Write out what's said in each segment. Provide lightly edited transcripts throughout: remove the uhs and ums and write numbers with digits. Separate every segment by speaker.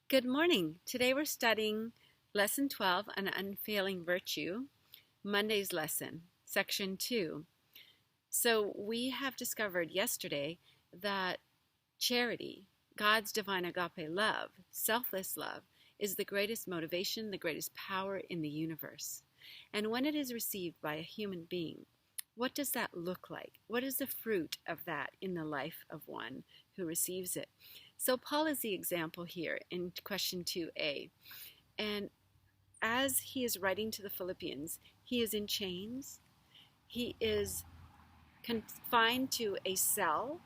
Speaker 1: Good morning. Today we're studying Lesson 12, An Unfailing Virtue, Monday's lesson, Section 2. So we have discovered yesterday that charity, God's divine agape love, selfless love, is the greatest motivation, the greatest power in the universe. And when it is received by a human being, what does that look like? What is the fruit of that in the life of one who receives it? So Paul is the example here in question 2a. And as he is writing to the Philippians, he is in chains. He is confined to a cell.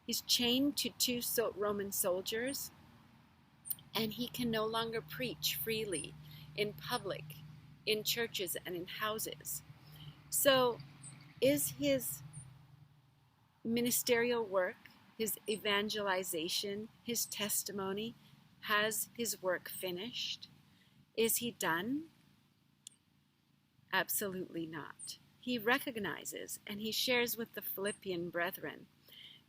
Speaker 1: He's chained to two Roman soldiers. And he can no longer preach freely in public, in churches and in houses. So is his ministerial work, his evangelization, his testimony, has his work finished? Is he done? Absolutely not. He recognizes and he shares with the Philippian brethren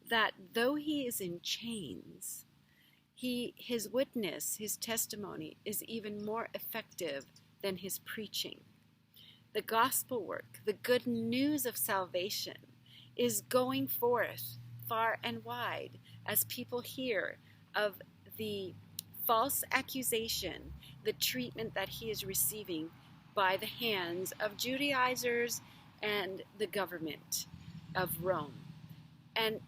Speaker 1: that though he is in chains, his witness, his testimony is even more effective than his preaching. The gospel work, the good news of salvation, is going forth far and wide as people hear of the false accusation, the treatment that he is receiving by the hands of Judaizers and the government of Rome. And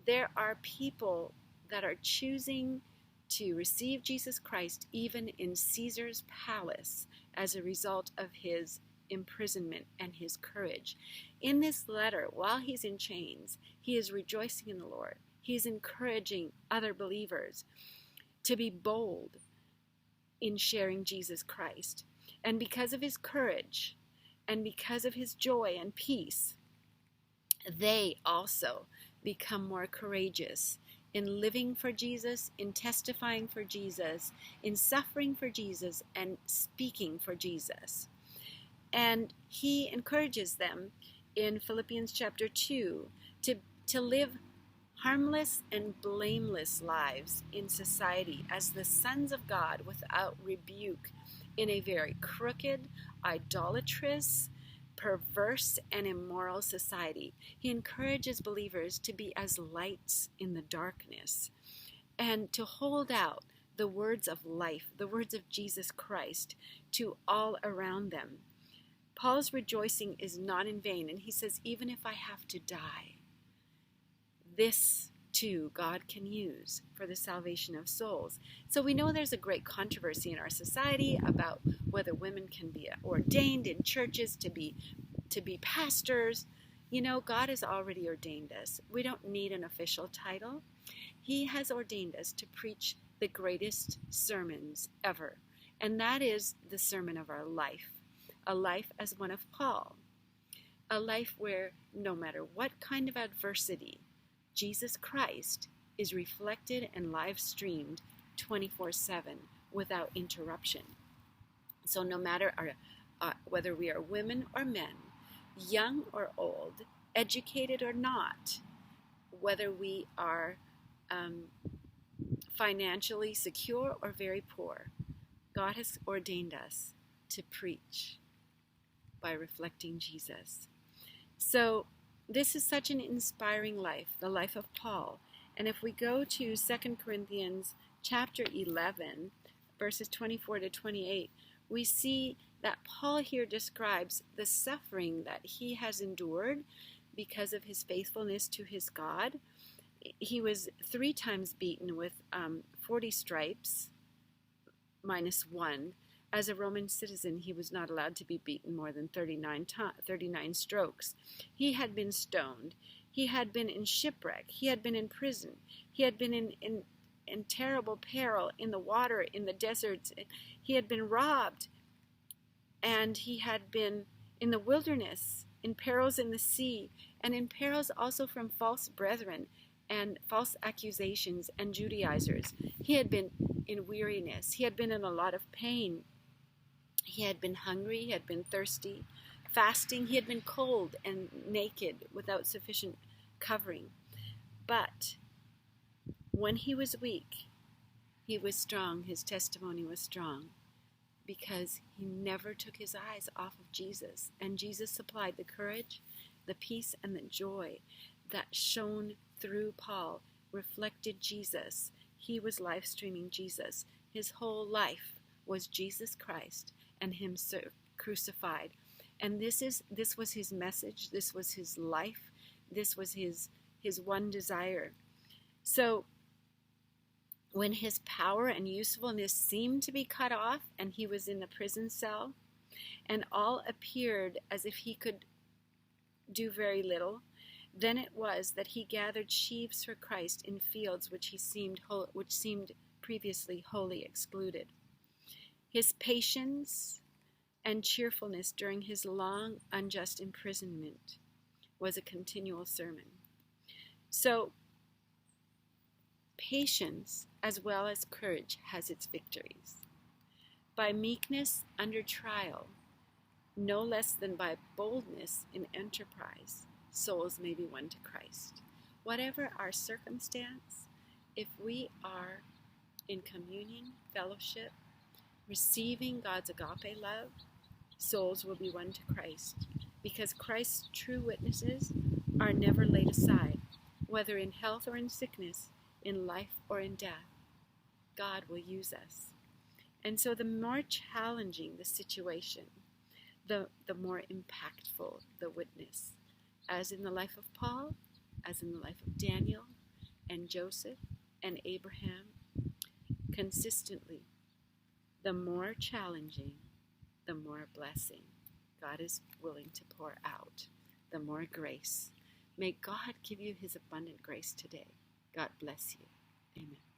Speaker 1: there are people that are choosing to receive Jesus Christ even in Caesar's palace as a result of his imprisonment and his courage. In this letter, while he's in chains, he is rejoicing in the Lord. He's encouraging other believers to be bold in sharing Jesus Christ. And because of his courage and because of his joy and peace, they also become more courageous in living for Jesus, in testifying for Jesus, in suffering for Jesus, and speaking for Jesus. And he encourages them in Philippians chapter 2 to live harmless and blameless lives in society as the sons of God without rebuke in a very crooked, idolatrous, perverse, and immoral society. He encourages believers to be as lights in the darkness and to hold out the words of life, the words of Jesus Christ to all around them. Paul's rejoicing is not in vain, and he says, even if I have to die, this too God can use for the salvation of souls. So we know there's a great controversy in our society about whether women can be ordained in churches to be pastors. You know, God has already ordained us. We don't need an official title. He has ordained us to preach the greatest sermons ever, and that is the sermon of our life, a life as one of Paul, a life where no matter what kind of adversity, Jesus Christ is reflected and live streamed 24/7 without interruption. So no matter whether we are women or men, young or old, educated or not, whether we are financially secure or very poor, God has ordained us to preach by reflecting Jesus. So this is such an inspiring life, the life of Paul. And if we go to 2 Corinthians chapter 11, verses 24 to 28, we see that Paul here describes the suffering that he has endured because of his faithfulness to his God. He was 3 times beaten with 40 stripes, minus 1. As a Roman citizen, he was not allowed to be beaten more than 39 strokes. He had been stoned. He had been in shipwreck. He had been in prison. He had been in terrible peril in the water, in the deserts. He had been robbed. And he had been in the wilderness, in perils in the sea, and in perils also from false brethren and false accusations and Judaizers. He had been in weariness. He had been in a lot of pain. He had been hungry, he had been thirsty, fasting, he had been cold and naked without sufficient covering. But when he was weak, He was strong. His testimony was strong because he never took his eyes off of Jesus. And Jesus supplied the courage, the peace, and the joy that shone through Paul, reflected Jesus. He was live streaming Jesus. His whole life was Jesus Christ and him crucified. And this was his message. This was his life. This was his one desire. So when his power and usefulness seemed to be cut off and he was in the prison cell and all appeared as if he could do very little, then it was that he gathered sheaves for Christ in fields which seemed previously wholly excluded. His patience and cheerfulness during his long, unjust imprisonment was a continual sermon. So, patience as well as courage has its victories. By meekness under trial, no less than by boldness in enterprise, souls may be won to Christ. Whatever our circumstance, if we are in communion, fellowship, receiving God's agape love, souls will be won to Christ, because Christ's true witnesses are never laid aside, whether in health or in sickness, in life or in death. God will use us. And so the more challenging the situation, the more impactful the witness, as in the life of Paul, as in the life of Daniel and Joseph and Abraham. Consistently, the more challenging, the more blessing God is willing to pour out, the more grace. May God give you his abundant grace today. God bless you. Amen.